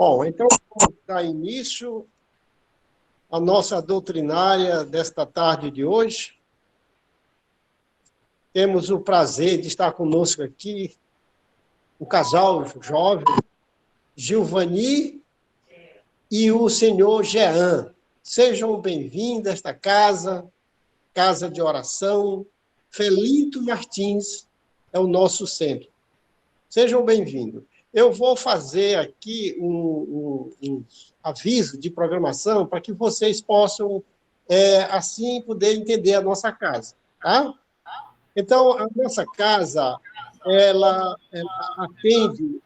Bom, então vamos dar início à nossa doutrinária desta tarde de hoje. Temos o prazer de estar conosco aqui o casal jovem, Gilvani e o senhor Jean. Sejam bem-vindos a esta casa de oração. Felito Martins é o nosso centro. Sejam bem-vindos. Eu vou fazer aqui um aviso de programação para que vocês possam, assim, poder entender a nossa casa, tá? Então, a nossa casa, ela atende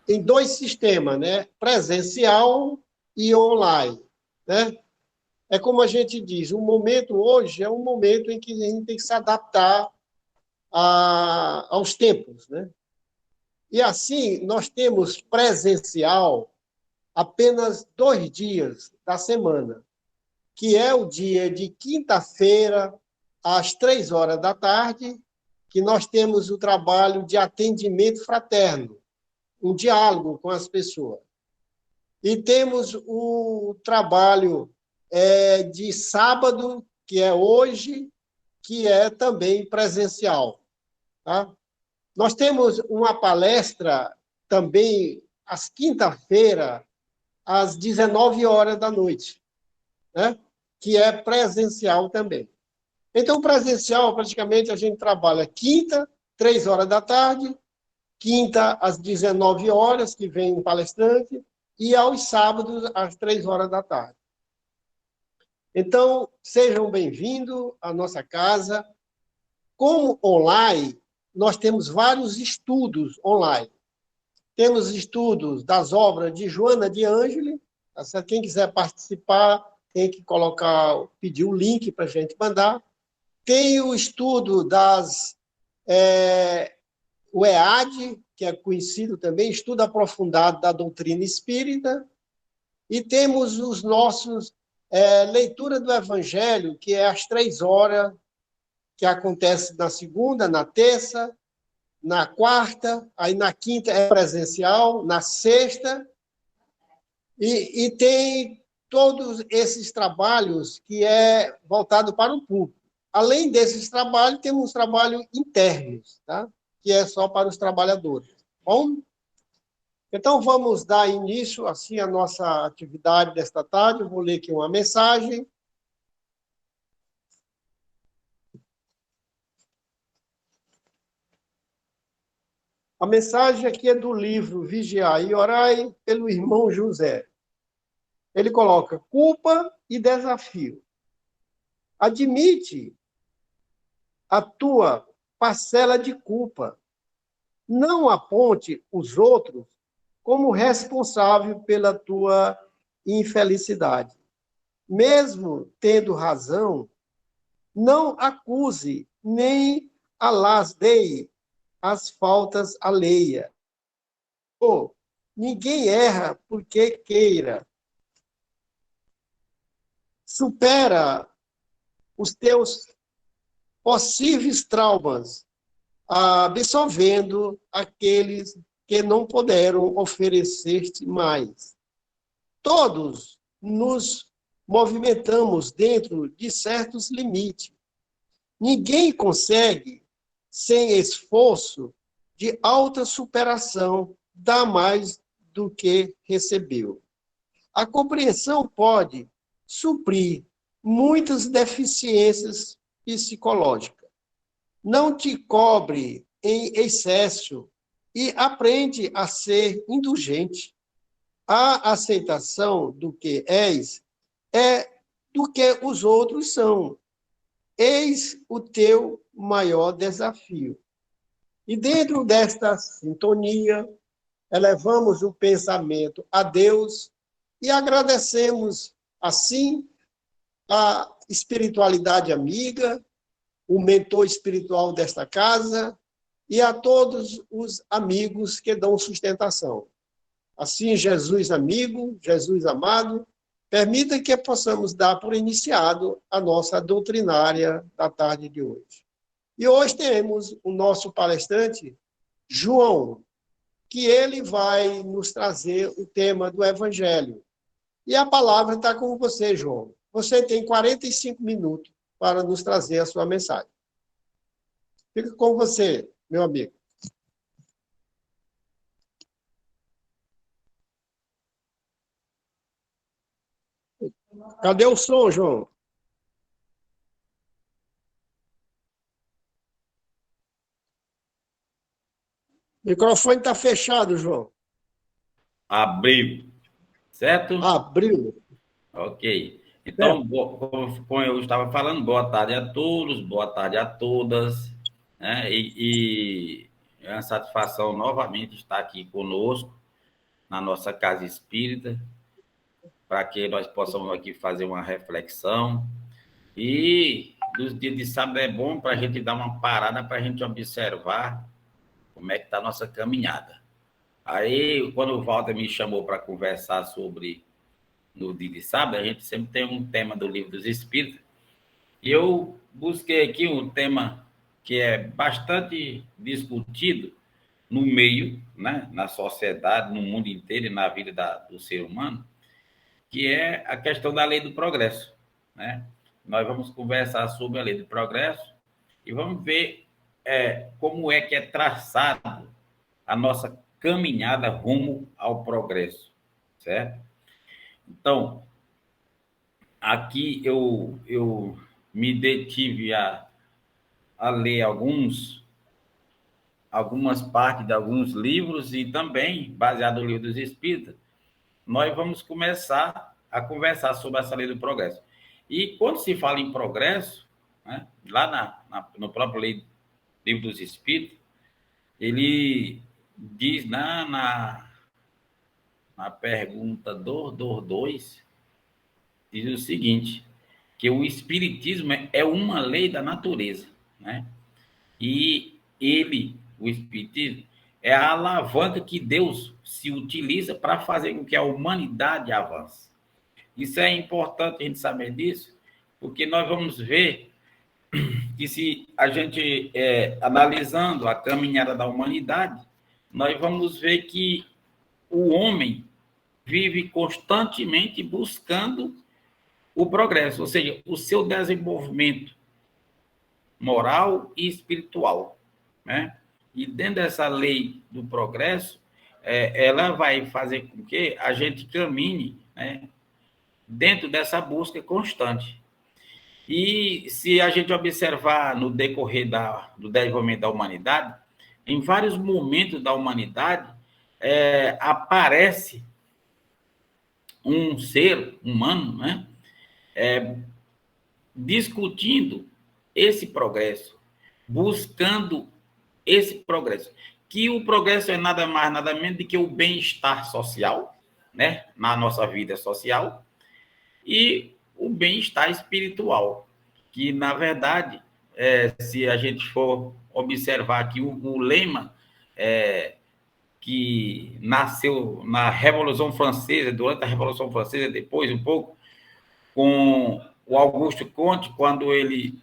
em dois sistemas, né? Presencial e online, né? É como a gente diz, o momento hoje é um momento em que a gente tem que se adaptar aos tempos, né? E assim, nós temos presencial apenas 2 dias da semana, que é o dia de quinta-feira, às 3 horas da tarde, que nós temos o trabalho de atendimento fraterno, um diálogo com as pessoas. E temos o trabalho de sábado, que é hoje, que é também presencial. Tá? Nós temos uma palestra também às quinta-feira, às 19 horas da noite, né? Que é presencial também. Então, presencial, praticamente, a gente trabalha quinta, 3 horas da tarde, quinta, às 19 horas, que vem um palestrante, e aos sábados, às 3 horas da tarde. Então, sejam bem-vindos à nossa casa. Como online, nós temos vários estudos online. Temos estudos das obras de Joana de Ângeli. Quem quiser participar, tem que pedir o link para a gente mandar. Tem o estudo o EAD, que é conhecido também, estudo aprofundado da doutrina espírita. E temos os nossos leitura do Evangelho, que é às 3 horas, que acontece na segunda, na terça, na quarta, aí na quinta é presencial, na sexta, e tem todos esses trabalhos que é voltado para o público. Além desses trabalhos, temos trabalhos internos, tá? Que é só para os trabalhadores. Bom? Então, vamos dar início assim, à nossa atividade desta tarde. Eu vou ler aqui uma mensagem. A mensagem aqui é do livro Vigiai e Orai, pelo irmão José. Ele coloca culpa e desafio. Admite a tua parcela de culpa. Não aponte os outros como responsável pela tua infelicidade. Mesmo tendo razão, não acuse nem alasdeie as faltas alheias. Ninguém erra porque queira. Supera os teus possíveis traumas, absorvendo aqueles que não puderam oferecer-te mais. Todos nos movimentamos dentro de certos limites. Ninguém consegue, sem esforço de alta superação, dar mais do que recebeu. A compreensão pode suprir muitas deficiências psicológicas. Não te cobre em excesso e aprende a ser indulgente. A aceitação do que és é do que os outros são. Eis o teu maior desafio. E dentro desta sintonia, elevamos o pensamento a Deus e agradecemos, assim, a espiritualidade amiga, o mentor espiritual desta casa e a todos os amigos que dão sustentação. Assim, Jesus amigo, Jesus amado, permita que possamos dar por iniciado a nossa doutrinária da tarde de hoje. E hoje temos o nosso palestrante, João, que ele vai nos trazer o tema do Evangelho. E a palavra está com você, João. Você tem 45 minutos para nos trazer a sua mensagem. Fica com você, meu amigo. Cadê o som, João? O microfone está fechado, João. Abriu, certo? Abriu. Ok. Certo. Então, como eu estava falando, boa tarde a todos, boa tarde a todas, né? E é uma satisfação novamente estar aqui conosco, na nossa casa espírita, para que nós possamos aqui fazer uma reflexão. E nos dias de sábado é bom para a gente dar uma parada, para a gente observar como é que está a nossa caminhada. Aí, quando o Walter me chamou para conversar sobre no dia de sábado, a gente sempre tem um tema do Livro dos Espíritos, e eu busquei aqui um tema que é bastante discutido no meio, né, na sociedade, no mundo inteiro e na vida do ser humano, que é a questão da lei do progresso, né? Nós vamos conversar sobre a lei do progresso e vamos ver como é que é traçado a nossa caminhada rumo ao progresso, certo? Então, aqui eu me detive a ler algumas partes de alguns livros e também, baseado no Livro dos Espíritos, nós vamos começar a conversar sobre essa lei do progresso. E quando se fala em progresso, né, lá no próprio Livro dos Espíritos, ele diz na pergunta do 2, diz o seguinte, que o Espiritismo é uma lei da natureza, né? E o Espiritismo, é a alavanca que Deus se utiliza para fazer com que a humanidade avance. Isso é importante a gente saber disso, porque nós vamos ver que se a gente, analisando a caminhada da humanidade, nós vamos ver que o homem vive constantemente buscando o progresso, ou seja, o seu desenvolvimento moral e espiritual, né? E dentro dessa lei do progresso, ela vai fazer com que a gente caminhe, né, dentro dessa busca constante. E se a gente observar no decorrer do desenvolvimento da humanidade, em vários momentos da humanidade, aparece um ser humano, né, discutindo esse progresso, buscando esse progresso, que o progresso é nada mais, nada menos do que o bem-estar social, né, na nossa vida social, e o bem-estar espiritual, que, na verdade, se a gente for observar aqui o lema que nasceu na Revolução Francesa, durante a Revolução Francesa, depois um pouco, com o Auguste Comte, quando ele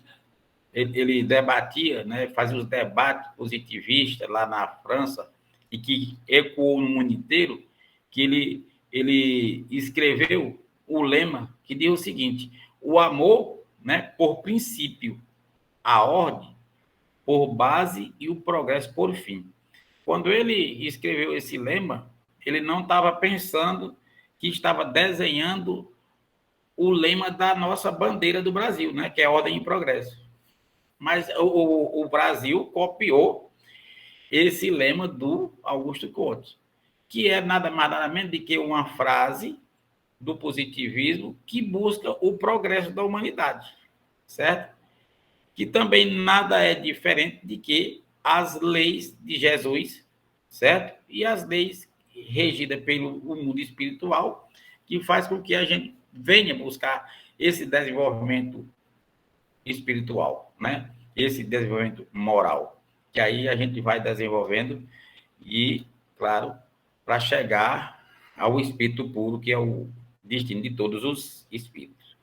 debatia, né, fazia os debates positivistas lá na França, e que ecoou no mundo inteiro, que ele escreveu o lema que diz o seguinte: o amor, né, por princípio, a ordem por base e o progresso por fim. Quando ele escreveu esse lema, ele não estava pensando que estava desenhando o lema da nossa bandeira do Brasil, né, que é ordem e progresso. Mas o Brasil copiou esse lema do Augusto Comte, que é nada mais nada menos do que uma frase do positivismo que busca o progresso da humanidade, certo? Que também nada é diferente de que as leis de Jesus, certo? E as leis regidas pelo mundo espiritual, que faz com que a gente venha buscar esse desenvolvimento espiritual, né? Esse desenvolvimento moral, que aí a gente vai desenvolvendo e, claro, para chegar ao espírito puro, que é o destino de todos os espíritos.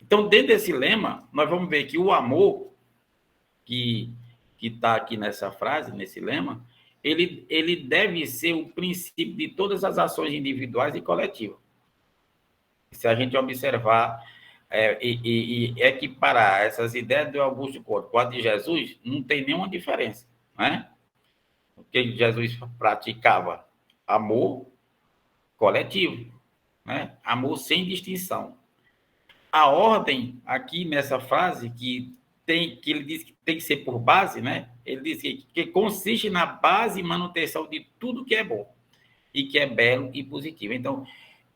Então, dentro desse lema, nós vamos ver que o amor que está aqui nessa frase, nesse lema, ele deve ser o princípio de todas as ações individuais e coletivas. Se a gente observar e equiparar essas ideias do Augusto Conte com a de Jesus, não tem nenhuma diferença, né? Porque Jesus praticava amor coletivo, né? Amor sem distinção. A ordem, aqui nessa frase, que ele diz que tem que ser por base, né? Ele diz que consiste na base e manutenção de tudo que é bom e que é belo e positivo. Então,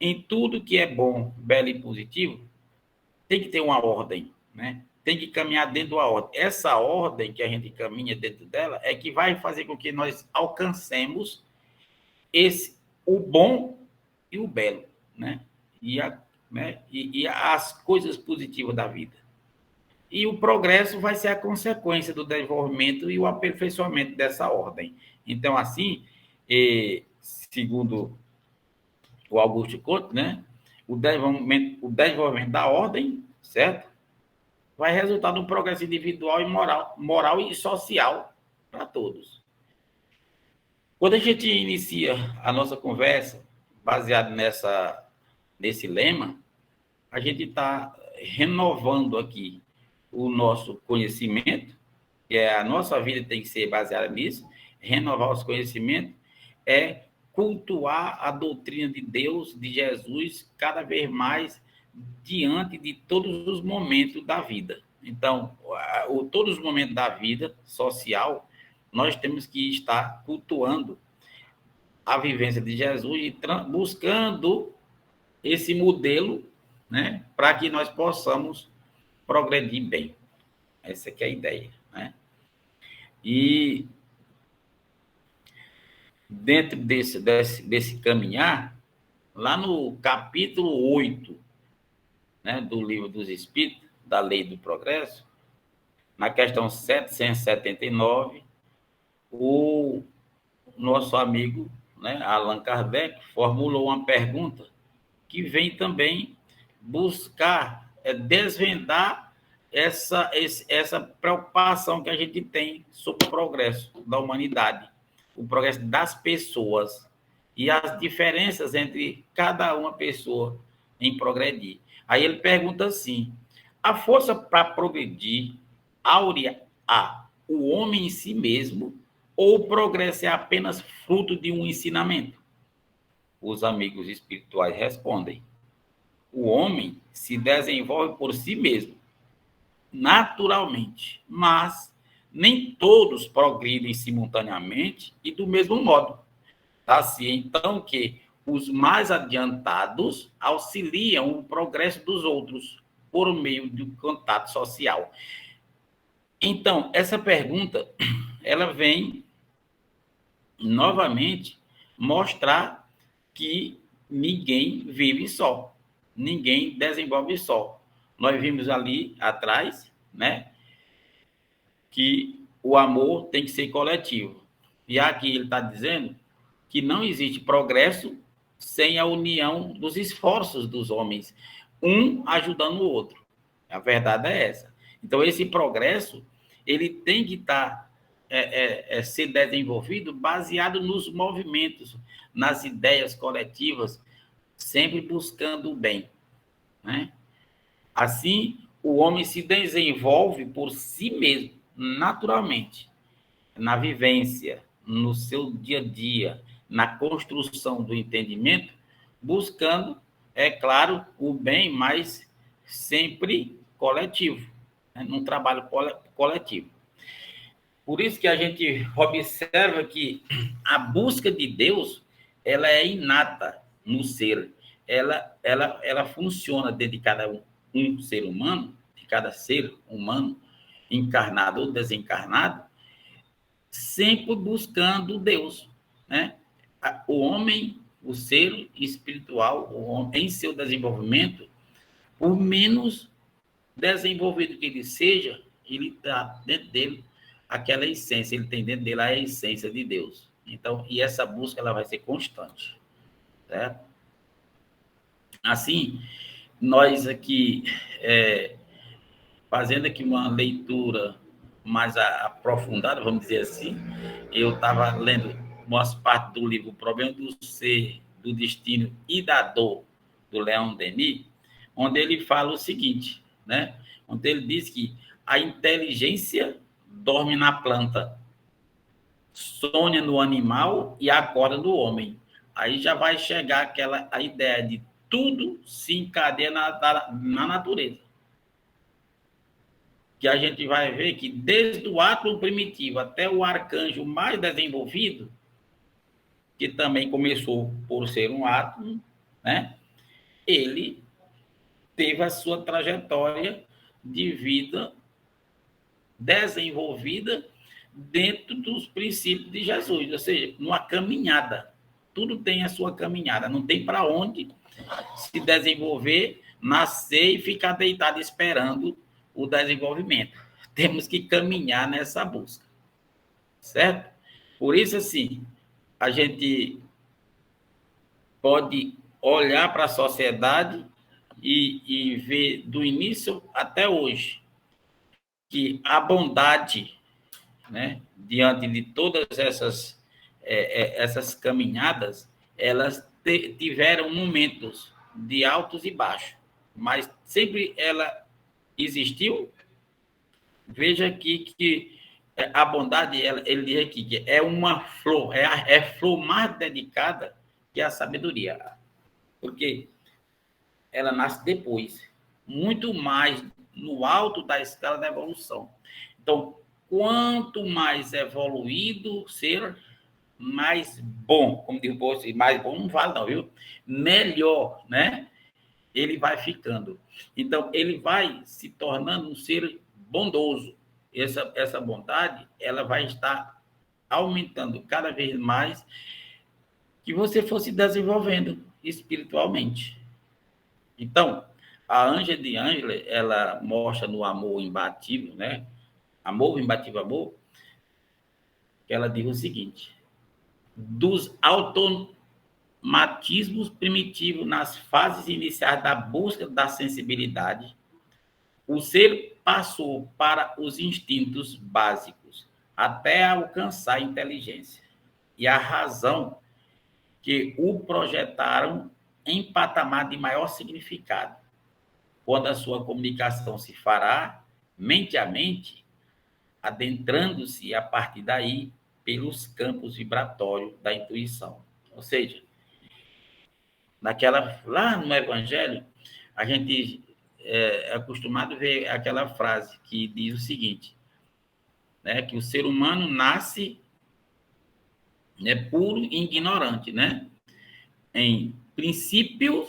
em tudo que é bom, belo e positivo, tem que ter uma ordem, né? Tem que caminhar dentro da ordem. Essa ordem que a gente caminha dentro dela é que vai fazer com que nós alcancemos o bom e o belo, né? E as coisas positivas da vida. E o progresso vai ser a consequência do desenvolvimento e o aperfeiçoamento dessa ordem. Então, assim, segundo o Augusto Conte, né, o desenvolvimento da ordem, certo? Vai resultar num progresso individual e moral e social para todos. Quando a gente inicia a nossa conversa, baseado nesse lema, a gente está renovando aqui o nosso conhecimento, que a nossa vida tem que ser baseada nisso, renovar os conhecimentos, é cultuar a doutrina de Deus, de Jesus, cada vez mais diante de todos os momentos da vida. Então, todos os momentos da vida social, nós temos que estar cultuando a vivência de Jesus e buscando esse modelo, né, para que nós possamos progredir bem. Essa aqui é a ideia, né? E dentro desse caminhar, lá no capítulo 8, né, do Livro dos Espíritos, da Lei do Progresso, na questão 779, o nosso amigo, né, Allan Kardec formulou uma pergunta que vem também buscar desvendar essa preocupação que a gente tem sobre o progresso da humanidade, o progresso das pessoas e as diferenças entre cada uma pessoa em progredir. Aí ele pergunta assim: a força para progredir áurea a o homem em si mesmo ou o progresso é apenas fruto de um ensinamento? Os amigos espirituais respondem: o homem se desenvolve por si mesmo, naturalmente, mas nem todos progridem simultaneamente e do mesmo modo. Tá-se então que os mais adiantados auxiliam o progresso dos outros por meio do contato social. Então, essa pergunta, ela vem novamente mostrar que ninguém vive só, ninguém desenvolve só. Nós vimos ali atrás, né, que o amor tem que ser coletivo. E aqui ele está dizendo que não existe progresso sem a união dos esforços dos homens, um ajudando o outro. A verdade é essa. Então, esse progresso, ele tem que estar ser desenvolvido baseado nos movimentos, nas ideias coletivas, sempre buscando o bem, né? Assim, o homem se desenvolve por si mesmo, naturalmente, na vivência, no seu dia a dia, na construção do entendimento, buscando, é claro, o bem, mas sempre coletivo, né? Num trabalho coletivo. Por isso que a gente observa que a busca de Deus, ela é inata no ser. Ela funciona dentro de cada um ser humano, de cada ser humano, encarnado ou desencarnado, sempre buscando Deus, né? O homem, o ser espiritual, o homem, em seu desenvolvimento, por menos desenvolvido que ele seja, ele está dentro dele aquela essência, ele tem dentro dele a essência de Deus. Então, e essa busca ela vai ser constante, certo? Assim, nós aqui, fazendo aqui uma leitura mais aprofundada, vamos dizer assim, eu estava lendo umas partes do livro O Problema do Ser, do Destino e da Dor, do Leon Denis, onde ele fala o seguinte, né? Onde ele diz que a inteligência dorme na planta, sonha no animal e acorda no homem. Aí já vai chegar a ideia de tudo se encadeia na natureza. Que a gente vai ver que desde o átomo primitivo até o arcanjo mais desenvolvido, que também começou por ser um átomo, né? Ele teve a sua trajetória de vida desenvolvida dentro dos princípios de Jesus, ou seja, numa caminhada. Tudo tem a sua caminhada, não tem para onde se desenvolver, nascer e ficar deitado esperando o desenvolvimento. Temos que caminhar nessa busca, certo? Por isso, assim, a gente pode olhar para a sociedade e ver do início até hoje que a bondade, né, diante de todas essas caminhadas, elas tiveram momentos de altos e baixos, mas sempre ela existiu. Veja aqui que a bondade, ele diz aqui que é uma flor, é a flor mais dedicada que a sabedoria, porque ela nasce depois, muito mais no alto da escala da evolução. Então, quanto mais evoluído ser, mais bom, como diz o mais bom não vale não, viu? Melhor, né? Ele vai ficando. Então, ele vai se tornando um ser bondoso. Essa bondade, ela vai estar aumentando cada vez mais que você for se desenvolvendo espiritualmente. Então, a Ângela de Ângela, ela mostra no Amor Imbatível, né? Amor, Imbatível Amor, que ela diz o seguinte: dos automatismos primitivos nas fases iniciais da busca da sensibilidade, o ser passou para os instintos básicos, até alcançar a inteligência e a razão que o projetaram em patamar de maior significado, quando a sua comunicação se fará mente a mente, adentrando-se a partir daí pelos campos vibratórios da intuição. Ou seja, lá no Evangelho, a gente é acostumado a ver aquela frase que diz o seguinte, né, que o ser humano nasce, né, puro e ignorante, né, em princípio,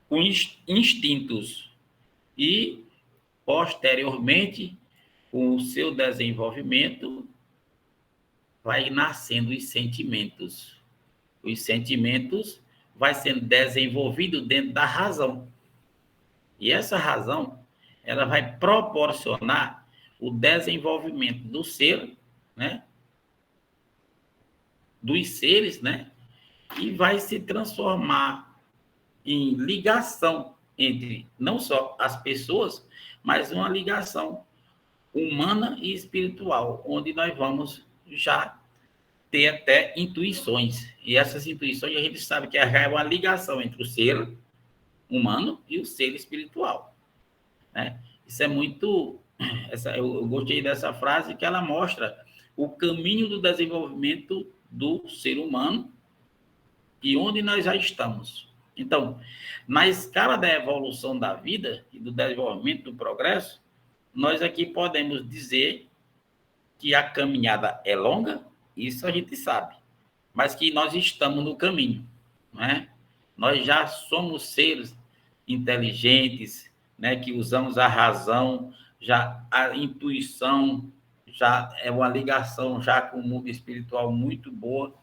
com instintos, e posteriormente, com o seu desenvolvimento, vai nascendo os sentimentos. Os sentimentos vai sendo desenvolvido dentro da razão. E essa razão, ela vai proporcionar o desenvolvimento do ser, né? Dos seres, né? E vai se transformar em ligação entre não só as pessoas, mas uma ligação humana e espiritual, onde nós vamos já ter até intuições. E essas intuições a gente sabe que é uma ligação entre o ser humano e o ser espiritual, né? Isso é muito... eu gostei dessa frase, que ela mostra o caminho do desenvolvimento do ser humano e onde nós já estamos. Então, na escala da evolução da vida e do desenvolvimento do progresso, nós aqui podemos dizer que a caminhada é longa, isso a gente sabe, mas que nós estamos no caminho, né? Nós já somos seres inteligentes, né, que usamos a razão, já a intuição já é uma ligação já com o mundo espiritual muito boa,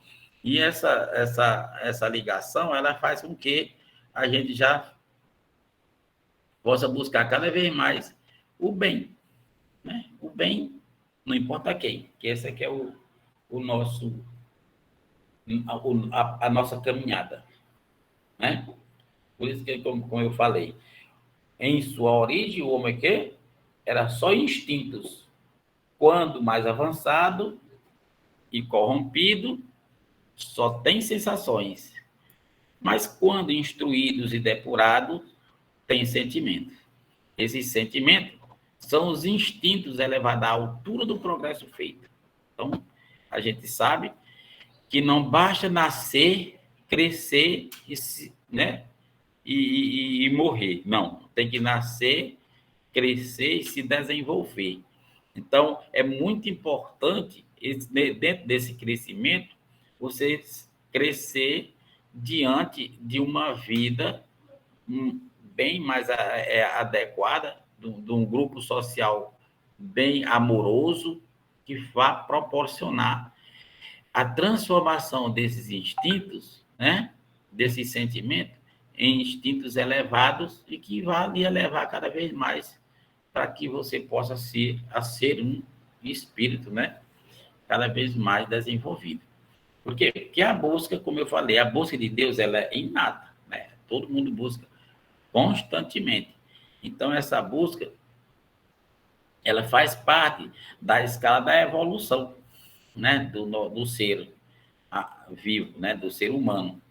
e essa ligação, ela faz com que a gente já possa buscar cada vez mais o bem, né? O bem, não importa quem, que esse aqui é o nosso, a nossa caminhada, né? Por isso que, como eu falei, em sua origem, o homem é quê? era só instintos. Quando mais avançado e corrompido, só tem sensações. Mas quando instruídos e depurados, tem sentimento. Esses sentimentos são os instintos elevados à altura do progresso feito. Então, a gente sabe que não basta nascer, crescer né, e morrer. Não, tem que nascer, crescer e se desenvolver. Então, é muito importante, dentro desse crescimento, você crescer diante de uma vida bem mais adequada, de um grupo social bem amoroso, que vá proporcionar a transformação desses instintos, né, desses sentimentos, em instintos elevados e que vá lhe levar cada vez mais para que você possa ser um espírito, né, cada vez mais desenvolvido. Por quê? Porque a busca, como eu falei, a busca de Deus, ela é inata, né? Todo mundo busca constantemente. Então, essa busca, ela faz parte da escala da evolução, né, do ser vivo, né, do ser humano.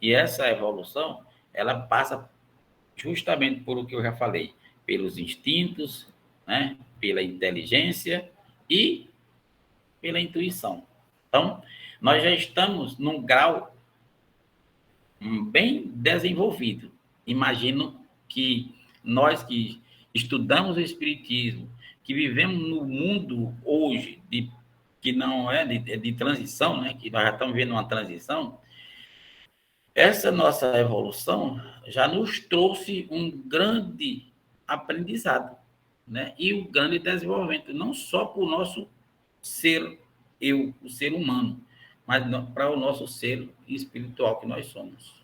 E essa evolução, ela passa justamente por o que eu já falei, pelos instintos, né, pela inteligência e pela intuição. Então, nós já estamos num grau bem desenvolvido. Imagino que nós que estudamos o Espiritismo, que vivemos no mundo hoje, que não é de transição, né, que nós já estamos vendo uma transição, essa nossa evolução já nos trouxe um grande aprendizado, né, e um grande desenvolvimento, não só para o nosso ser, o ser humano, mas para o nosso ser espiritual que nós somos,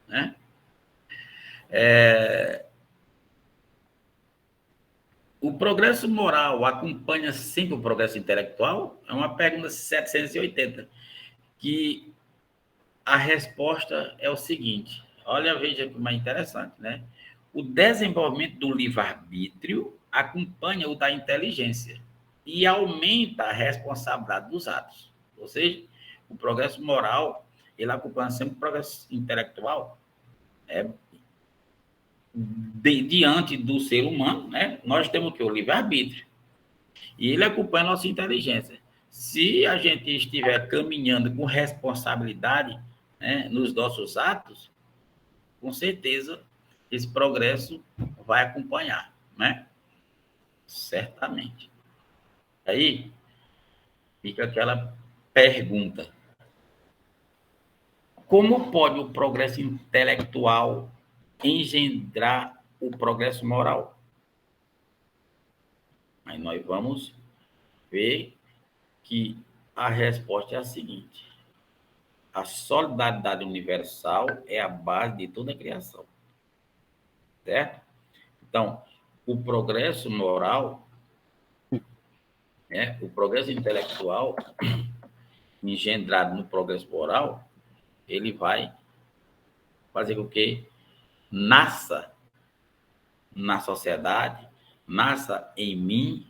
né? O progresso moral acompanha sempre o progresso intelectual? É uma pergunta 780, que a resposta é o seguinte, olha, veja como é interessante, né? O desenvolvimento do livre-arbítrio acompanha o da inteligência e aumenta a responsabilidade dos atos. Ou seja, o progresso moral, ele acompanha sempre o progresso intelectual. Diante do ser humano, né, nós temos o livre-arbítrio. E ele acompanha a nossa inteligência. Se a gente estiver caminhando com responsabilidade, né, nos nossos atos, com certeza esse progresso vai acompanhar, né? Certamente. Aí fica aquela pergunta: como pode o progresso intelectual engendrar o progresso moral? Aí nós vamos ver que a resposta é a seguinte: a solidariedade universal é a base de toda a criação, certo? Então, o progresso moral, né, o progresso intelectual engendrado no progresso moral, ele vai fazer com que nasça na sociedade, nasça em mim,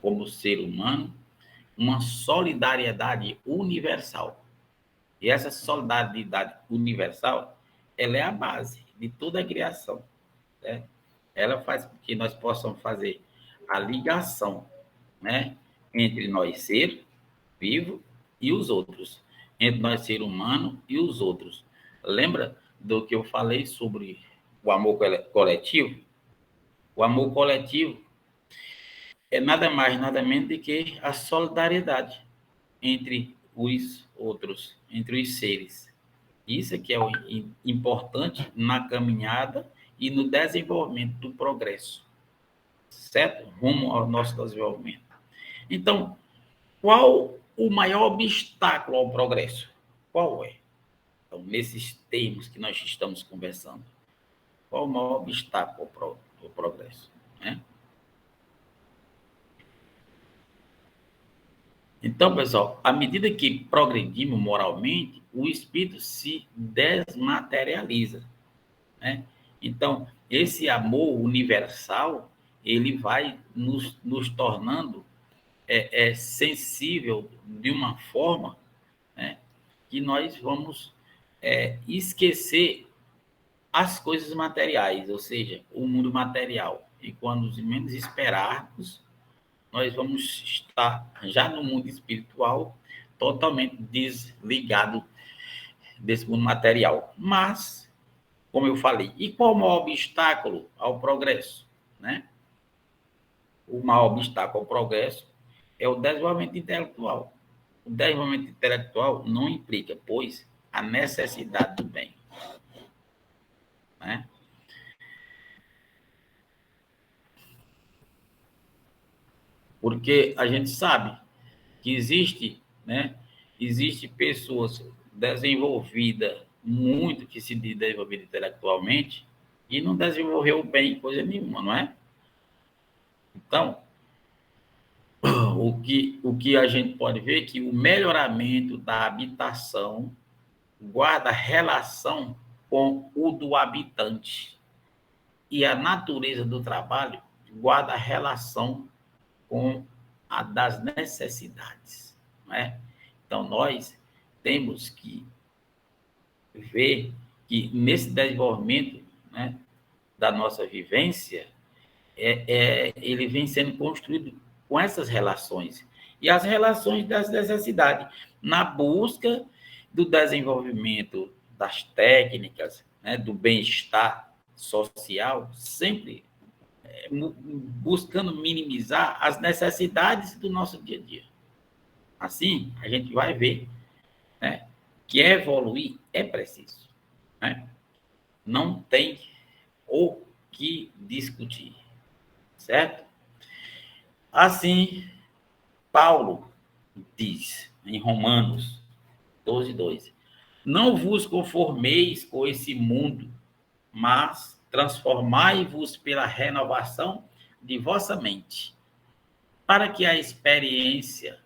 como ser humano, uma solidariedade universal. E essa solidariedade universal, ela é a base de toda a criação, né? Ela faz com que nós possamos fazer a ligação, né, entre nós ser vivo e os outros, entre nós ser humano e os outros. Lembra do que eu falei sobre o amor coletivo? O amor coletivo é nada mais, nada menos do que a solidariedade entre os outros, entre os seres. Isso é que é o importante na caminhada e no desenvolvimento do progresso, certo? Rumo ao nosso desenvolvimento. Então, qual o maior obstáculo ao progresso? Qual é? Então, nesses termos que nós estamos conversando, qual o maior obstáculo ao progresso, né? Então, pessoal, à medida que progredimos moralmente, o espírito se desmaterializa, né? Então, esse amor universal, ele vai nos tornando sensível de uma forma, né, que nós vamos esquecer as coisas materiais, ou seja, o mundo material. E quando menos esperarmos, nós vamos estar já no mundo espiritual totalmente desligado desse mundo material. Mas, como eu falei, e qual o maior obstáculo ao progresso, né? O maior obstáculo ao progresso é o desenvolvimento intelectual. O desenvolvimento intelectual não implica, pois, a necessidade do bem, né? Porque a gente sabe que existe, né? Existe pessoas desenvolvidas, muito que se diz desenvolvida intelectualmente, e não desenvolveu bem coisa nenhuma, não é? Então, o que a gente pode ver é que o melhoramento da habitação guarda relação com o do habitante. E a natureza do trabalho guarda relação com a das necessidades, não é? Então, nós temos que ver que nesse desenvolvimento, né, da nossa vivência, ele vem sendo construído com essas relações. E as relações das necessidades, na busca do desenvolvimento das técnicas, né, do bem-estar social, sempre buscando minimizar as necessidades do nosso dia a dia. Assim, a gente vai ver, né, que evoluir é preciso, né? Não tem o que discutir, certo? Assim, Paulo diz em Romanos 12:2: não vos conformeis com esse mundo, mas transformai-vos pela renovação de vossa mente, para que a experiência,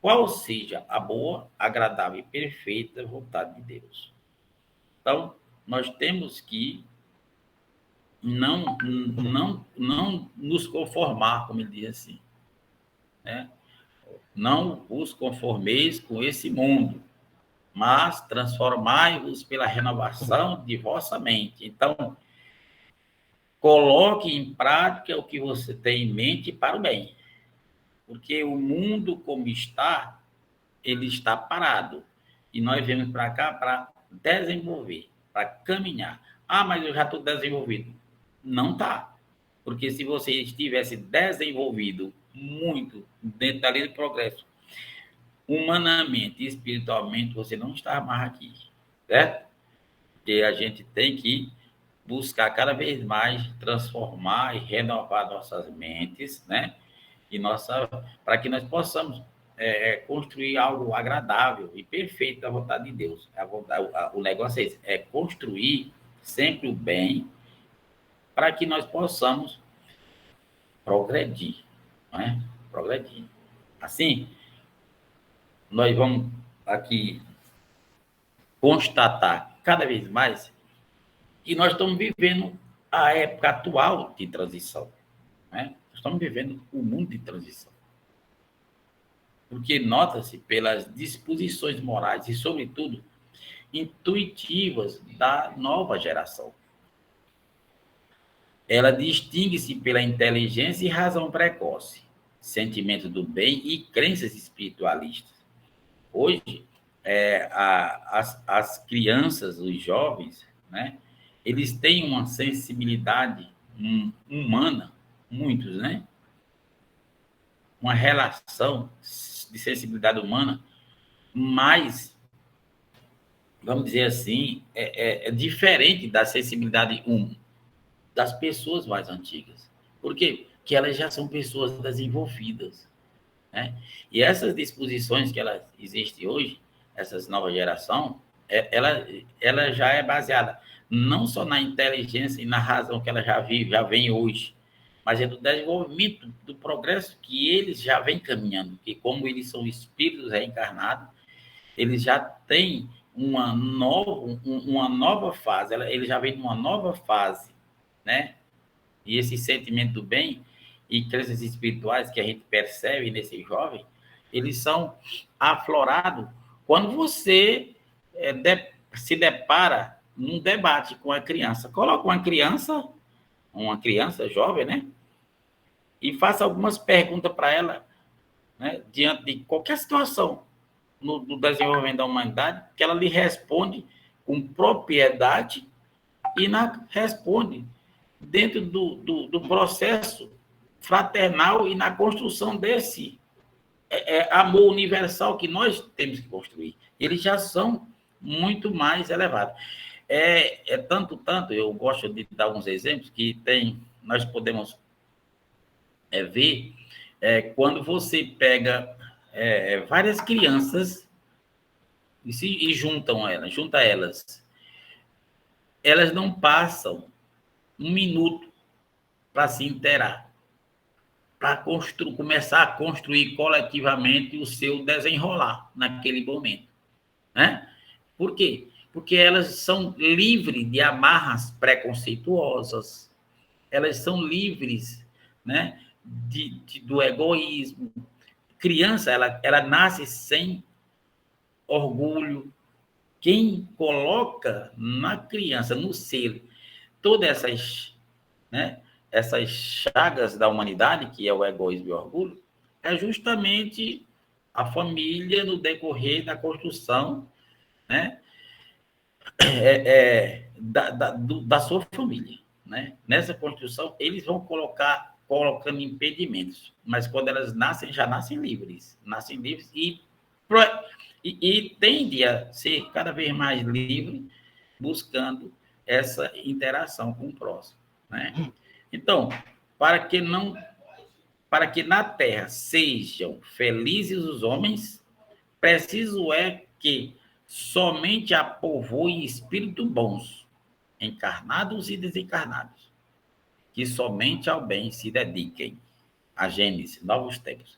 qual seja a boa, agradável e perfeita vontade de Deus. Então, nós temos que não nos conformar, como ele diz assim, né? Não vos conformeis com esse mundo, mas transformai-vos pela renovação de vossa mente. Então, coloque em prática o que você tem em mente para o bem. Porque o mundo como está, ele está parado. E nós viemos para cá para desenvolver, para caminhar. Ah, mas eu já estou desenvolvido. Não está. Porque se você estivesse desenvolvido muito dentro da lei do progresso, humanamente e espiritualmente, você não está mais aqui, certo? Porque a gente tem que buscar cada vez mais transformar e renovar nossas mentes, né? E para que nós possamos construir algo agradável e perfeito da vontade de Deus. O negócio é esse, é construir sempre o bem para que nós possamos progredir, não é? Progredir. Assim, nós vamos aqui constatar cada vez mais que nós estamos vivendo a época atual de transição, né? Estamos vivendo o mundo de transição. Porque nota-se pelas disposições morais e, sobretudo, intuitivas da nova geração. Ela distingue-se pela inteligência e razão precoce, sentimento do bem e crenças espiritualistas. Hoje, as crianças, os jovens, né, eles têm uma sensibilidade humana, muitos, né? Uma relação de sensibilidade humana mais, vamos dizer assim, diferente da sensibilidade das pessoas mais antigas. Por quê? Porque elas já são pessoas desenvolvidas, né? E essas disposições que elas existem hoje, essas nova geração, ela já é baseada não só na inteligência e na razão que ela já vive, já vem hoje, mas é do desenvolvimento, do progresso que eles já vêm caminhando, que como eles são espíritos reencarnados, eles já têm uma nova fase, ele já vem numa nova fase, né? E esse sentimento do bem e crenças espirituais que a gente percebe nesse jovem, eles são aflorados quando você se depara num debate com a criança. Coloca uma criança jovem, né? E faça algumas perguntas para ela, né? Diante de qualquer situação no desenvolvimento da humanidade, que ela lhe responde com propriedade e responde dentro do processo fraternal e na construção desse amor universal que nós temos que construir. Eles já são muito mais elevados. Tanto, eu gosto de dar uns exemplos que nós podemos ver quando você pega várias crianças e junta elas não passam um minuto para se inteirar, para começar a construir coletivamente o seu desenrolar naquele momento, né? Por quê? Porque elas são livres de amarras preconceituosas, elas são livres, né, do egoísmo. Criança, ela nasce sem orgulho. Quem coloca na criança, no ser, todas essas chagas da humanidade, que é o egoísmo e o orgulho, é justamente a família no decorrer da construção, né, da sua família, né? Nessa construção, eles vão colocando impedimentos, mas quando elas nascem, já nascem livres e tende a ser cada vez mais livre, buscando essa interação com o próximo, né? Então, para que na terra sejam felizes os homens, preciso é que somente a povoe espíritos bons, encarnados e desencarnados, que somente ao bem se dediquem. A Gênesis, novos tempos.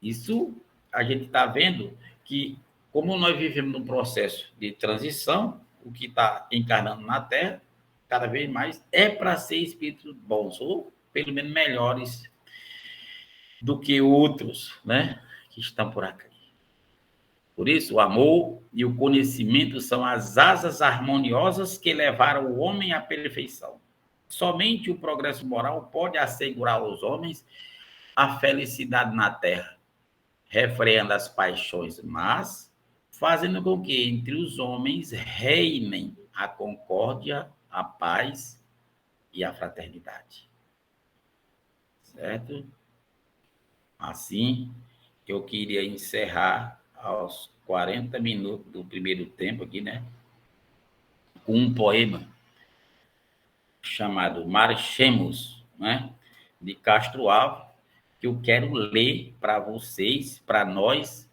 Isso a gente está vendo que, como nós vivemos num processo de transição, o que está encarnando na Terra, cada vez mais, é para ser espíritos bons, ou pelo menos melhores do que outros, né, que estão por aqui. Por isso, o amor e o conhecimento são as asas harmoniosas que levaram o homem à perfeição. Somente o progresso moral pode assegurar aos homens a felicidade na terra, refreando as paixões, mas fazendo com que entre os homens reinem a concórdia, a paz e a fraternidade. Certo? Assim, eu queria encerrar aos 40 minutos do primeiro tempo aqui, né? Com um poema chamado Marchemos, né? De Castro Alves, que eu quero ler para vocês, para nós,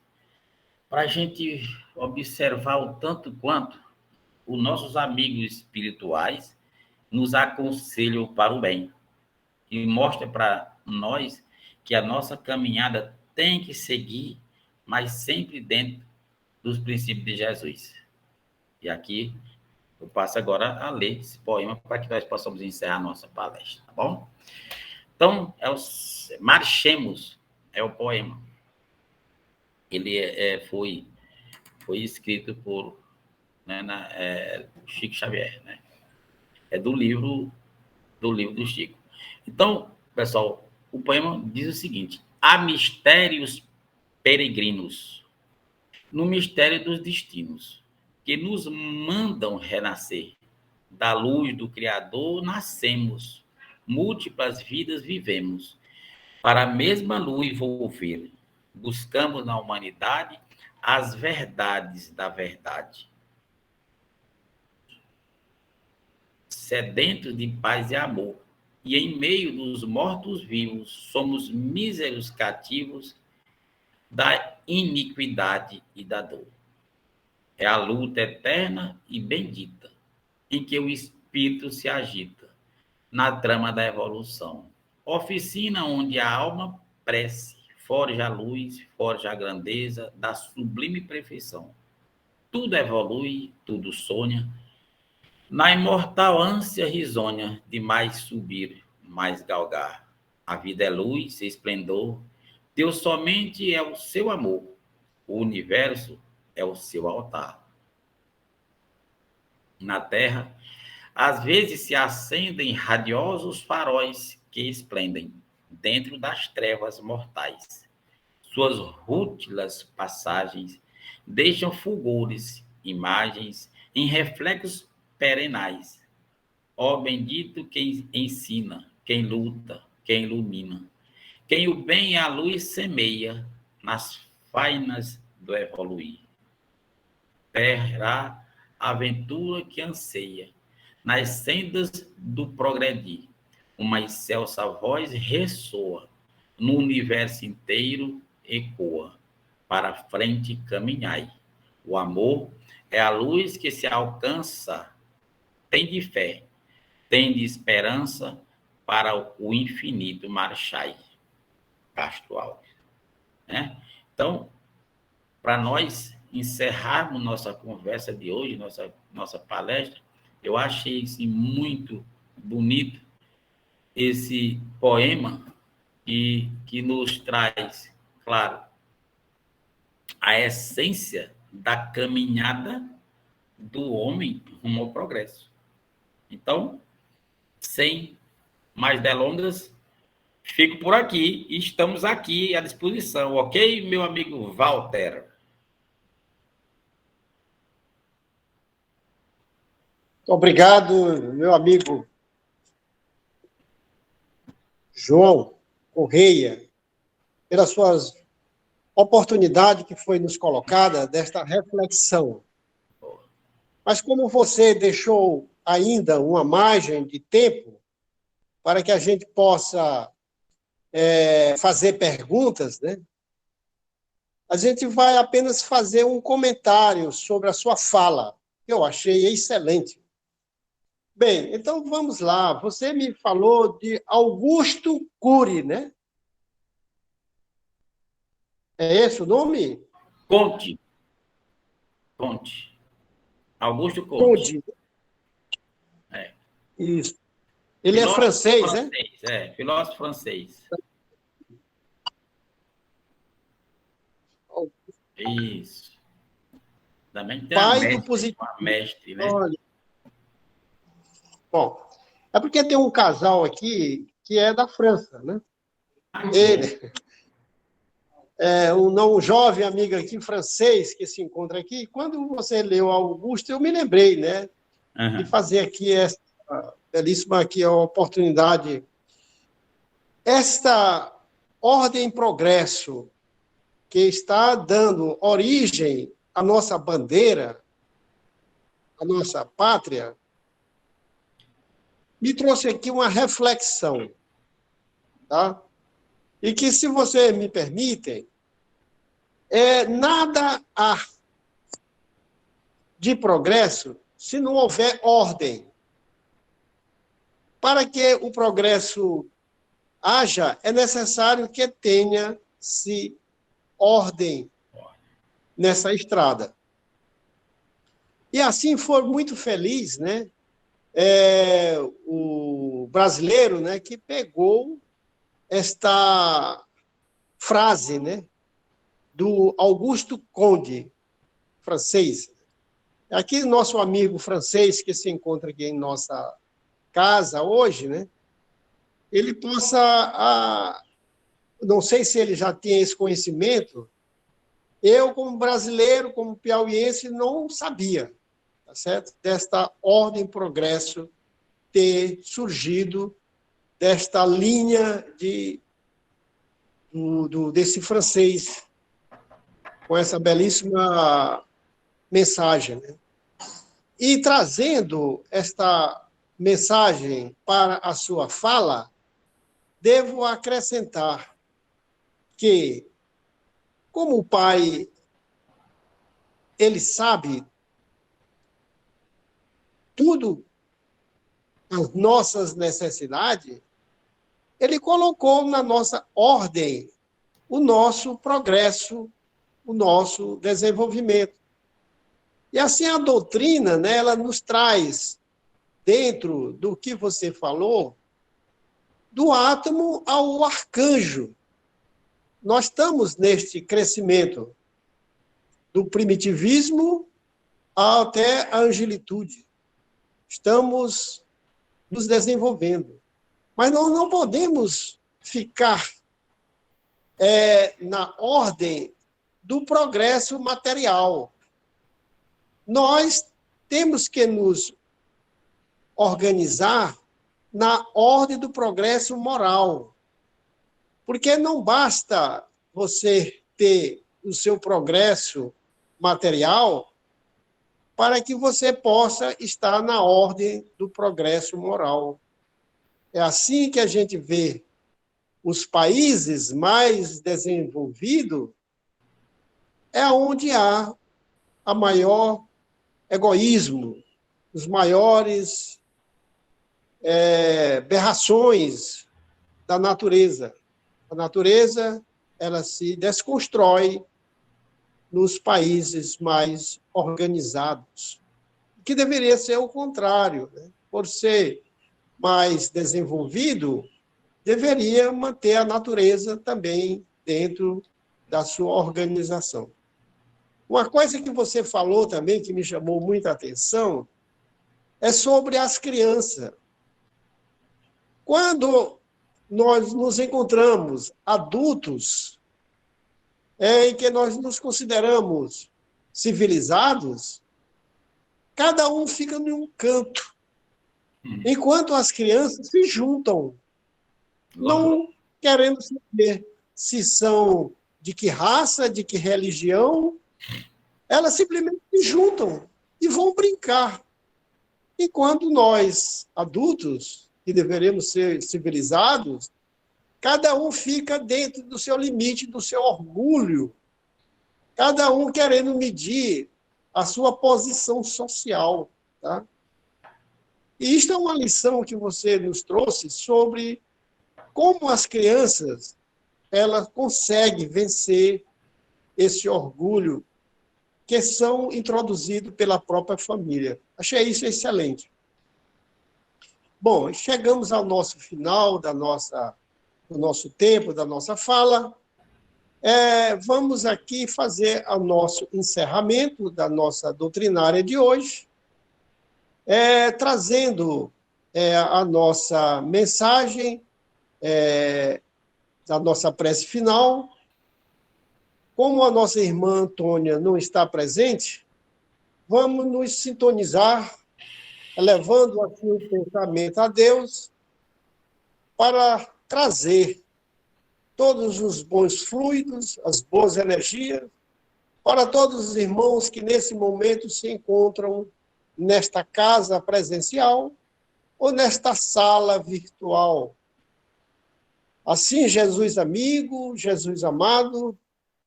para a gente observar o tanto quanto os nossos amigos espirituais nos aconselham para o bem. E mostra para nós que a nossa caminhada tem que seguir, mas sempre dentro dos princípios de Jesus. E aqui eu passo agora a ler esse poema para que nós possamos encerrar a nossa palestra, tá bom? Então, Marchemos é o poema. Ele foi escrito por Chico Xavier, né? É do livro do Chico. Então, pessoal, o poema diz o seguinte: há mistérios peregrinos no mistério dos destinos que nos mandam renascer. Da luz do Criador nascemos, múltiplas vidas vivemos, para a mesma luz volver. Buscamos na humanidade as verdades da verdade. Sedentos de paz e amor, e em meio dos mortos-vivos somos míseros cativos da iniquidade e da dor. É a luta eterna e bendita em que o espírito se agita na trama da evolução. Oficina onde a alma prece, forja a luz, forja a grandeza da sublime perfeição. Tudo evolui, tudo sonha, Na imortal ânsia risonha de mais subir, mais galgar. A vida é luz, esplendor. Deus somente é o seu amor. O universo é o seu altar. Na terra, às vezes se acendem radiosos faróis que esplendem dentro das trevas mortais. Suas rútilas passagens deixam fulgores, imagens em reflexos perenais. Ó bendito quem ensina, quem luta, quem ilumina, quem o bem e a luz semeia nas fainas do evoluir. Terá a aventura que anseia, nas sendas do progredir. Uma excelsa voz ressoa, no universo inteiro ecoa. Para frente caminhai. O amor é a luz que se alcança. Tem de fé, tem de esperança, para o infinito marchai. Castro Alves, né? Então, para nós encerrarmos nossa conversa de hoje, nossa palestra, eu achei assim, muito bonito esse poema que nos traz, claro, a essência da caminhada do homem rumo ao progresso. Então, sem mais delongas, fico por aqui e estamos aqui à disposição, ok, meu amigo Walter? Obrigado, meu amigo João Correia, pelas suas oportunidade que foi nos colocada desta reflexão. Mas como você deixou ainda uma margem de tempo para que a gente possa fazer perguntas, né? A gente vai apenas fazer um comentário sobre a sua fala, que eu achei excelente. Bem, então vamos lá. Você me falou de Augusto Cury, né? É esse o nome? Conte. Augusto Conte. Conde. É. Isso. Ele é Filósofo francês, né? francês, filósofo francês. Isso. Também tem Pai do positivo. uma mestre, né? Olha. Bom, é porque tem um casal aqui que é da França, né? Ele é um jovem amigo aqui francês que se encontra aqui. Quando você leu Augusto, eu me lembrei, né? De fazer aqui essa belíssima aqui a oportunidade. Esta ordem em progresso que está dando origem à nossa bandeira, à nossa pátria, me trouxe aqui uma reflexão, tá? E que, se você me permitem, nada há de progresso se não houver ordem. Para que o progresso haja, é necessário que tenha-se ordem nessa estrada. E assim foi muito feliz, né? O brasileiro, né, que pegou esta frase, né, do Augusto Conde, francês. Aqui, nosso amigo francês, que se encontra aqui em nossa casa hoje, né, ele possa, não sei se ele já tinha esse conhecimento, eu, como brasileiro, como piauiense, não sabia, tá certo? Desta ordem e progresso ter surgido desta linha desse francês, com essa belíssima mensagem, né? E trazendo esta mensagem para a sua fala, devo acrescentar que, como o pai, ele sabe tudo as nossas necessidades, ele colocou na nossa ordem o nosso progresso, o nosso desenvolvimento. E assim a doutrina, né, ela nos traz dentro do que você falou, do átomo ao arcanjo. Nós estamos neste crescimento do primitivismo até a angelitude. Estamos nos desenvolvendo. Mas nós não podemos ficar na ordem do progresso material. Nós temos que nos organizar na ordem do progresso moral. Porque não basta você ter o seu progresso material para que você possa estar na ordem do progresso moral. É assim que a gente vê os países mais desenvolvidos, é onde há a maior egoísmo, os maiores aberrações da natureza. A natureza, ela se desconstrói nos países mais organizados, que deveria ser o contrário, né? Por ser mais desenvolvido, deveria manter a natureza também dentro da sua organização. Uma coisa que você falou também, que me chamou muita atenção, é sobre as crianças. Quando nós nos encontramos adultos, em que nós nos consideramos civilizados, cada um fica em um canto, enquanto as crianças se juntam, não querendo saber se são de que raça, de que religião, elas simplesmente se juntam e vão brincar. Enquanto nós, adultos, que deveríamos ser civilizados, cada um fica dentro do seu limite, do seu orgulho, cada um querendo medir a sua posição social. Tá? E isto é uma lição que você nos trouxe sobre como as crianças elas conseguem vencer esse orgulho que são introduzidos pela própria família. Achei isso excelente. Bom, chegamos ao nosso final do nosso tempo, da nossa fala. Vamos aqui fazer o nosso encerramento da nossa doutrinária de hoje, trazendo a nossa mensagem da nossa prece final. Como a nossa irmã Antônia não está presente, vamos nos sintonizar, elevando aqui o pensamento a Deus, para trazer todos os bons fluidos, as boas energias, para todos os irmãos que nesse momento se encontram nesta casa presencial ou nesta sala virtual. Assim, Jesus amigo, Jesus amado,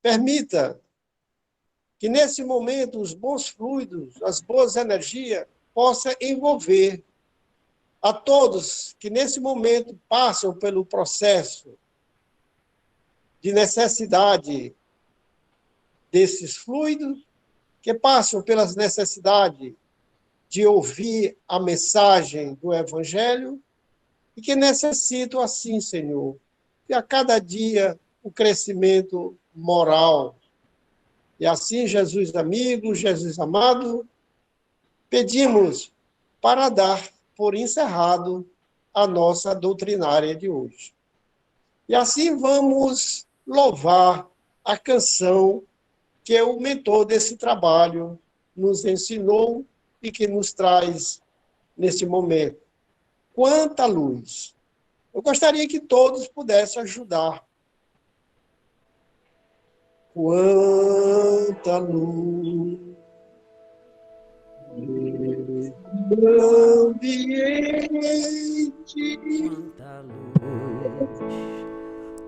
permita que nesse momento os bons fluidos, as boas energias, possam envolver a todos que nesse momento passam pelo processo de necessidade desses fluidos, que passam pelas necessidades de ouvir a mensagem do Evangelho e que necessitam, assim, Senhor, que a cada dia o crescimento moral. E assim, Jesus amigo, Jesus amado, pedimos para dar por encerrado a nossa doutrinária de hoje. E assim vamos louvar a canção que o mentor desse trabalho nos ensinou e que nos traz nesse momento. Quanta luz! Eu gostaria que todos pudessem ajudar. Quanta luz no ambiente. Quanta luz,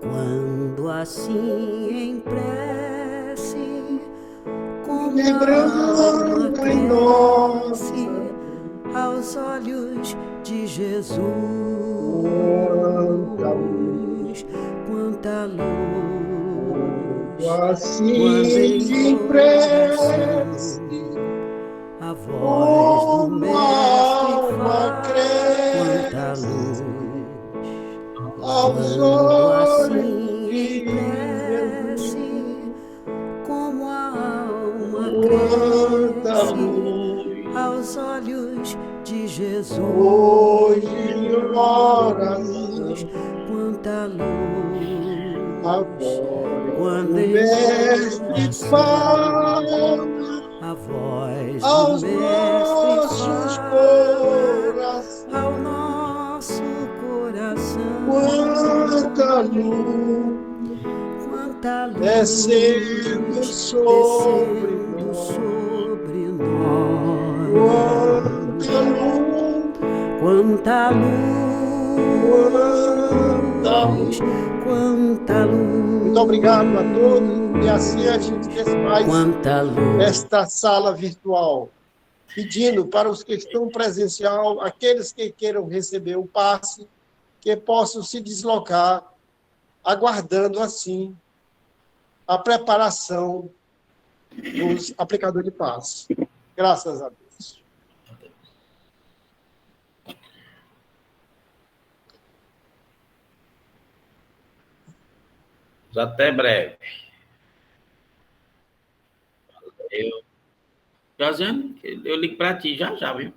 quando assim em prece, como Lembrando a em alma nós cresce aos olhos de Jesus. Quanta luz, assim de prece, a voz do como a Mestre alma fala, aos Quando olhos assim de cresce, como a alma quanta cresce, luz aos olhos de Jesus. hoje oração. Quanta luz, A voz quando do em mestre fala a voz do aos Mestre nossos fala corações. ao nosso coração. Quanta luz Quanta luz descendo sobre descendo nós. sobre Quanta nós. luz, Quanta quanta luz, luz. quanta luz. Muito obrigado a todos. E assim a gente desfaz Quanta luz. esta sala virtual, pedindo para os que estão presencial, aqueles que queiram receber o passe, que possam se deslocar, aguardando assim a preparação dos aplicadores de passe. Graças a Deus. Até breve. Eu ligo para ti já, viu?